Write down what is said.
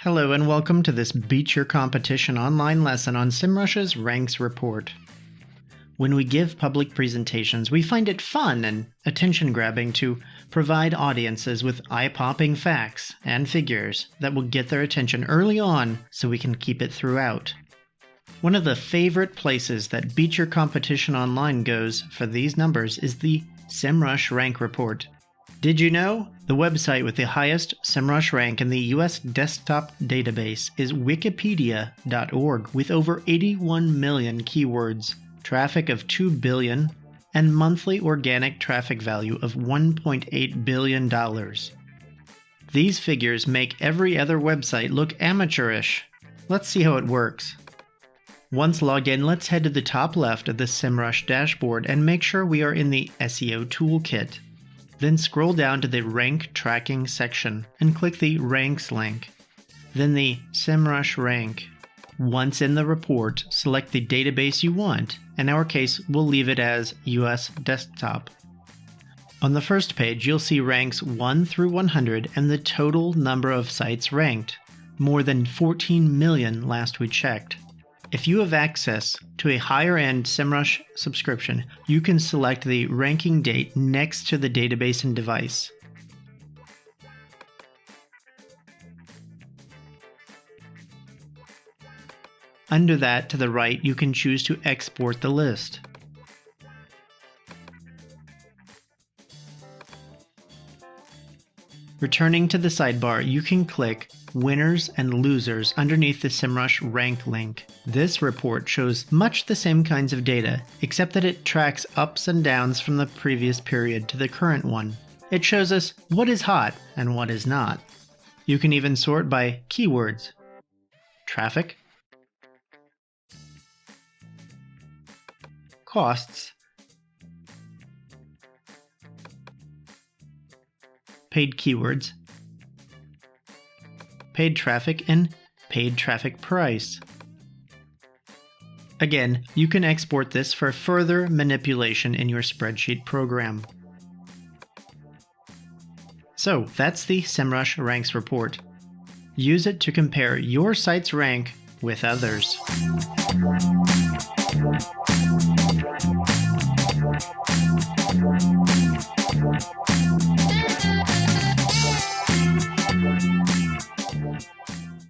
Hello and welcome to this Beat Your Competition online lesson on SEMrush's Ranks Report. When we give public presentations, we find it fun and attention-grabbing to provide audiences with eye-popping facts and figures that will get their attention early on so we can keep it throughout. One of the favorite places that Beat Your Competition online goes for these numbers is the SEMrush Rank Report. Did you know? The website with the highest SEMrush rank in the US desktop database is wikipedia.org with over 81 million keywords, traffic of 2 billion, and monthly organic traffic value of $1.8 billion. These figures make every other website look amateurish. Let's see how it works. Once logged in, let's head to the top left of the SEMrush dashboard and make sure we are in the SEO Toolkit. Then scroll down to the Rank Tracking section and click the Ranks link. Then the SEMrush Rank. Once in the report, select the database you want. In our case, we'll leave it as US Desktop. On the first page, you'll see ranks 1 through 100 and the total number of sites ranked. More than 14 million last we checked. If you have access to a higher-end SEMrush subscription, you can select the ranking date next to the database and device. Under that, to the right, you can choose to export the list. Returning to the sidebar, you can click Winners and Losers underneath the SEMrush Rank link. This report shows much the same kinds of data, except that it tracks ups and downs from the previous period to the current one. It shows us what is hot and what is not. You can even sort by keywords, traffic, costs, paid keywords, paid traffic, and paid traffic price. Again, you can export this for further manipulation in your spreadsheet program. So that's the SEMrush Ranks Report. Use it to compare your site's rank with others.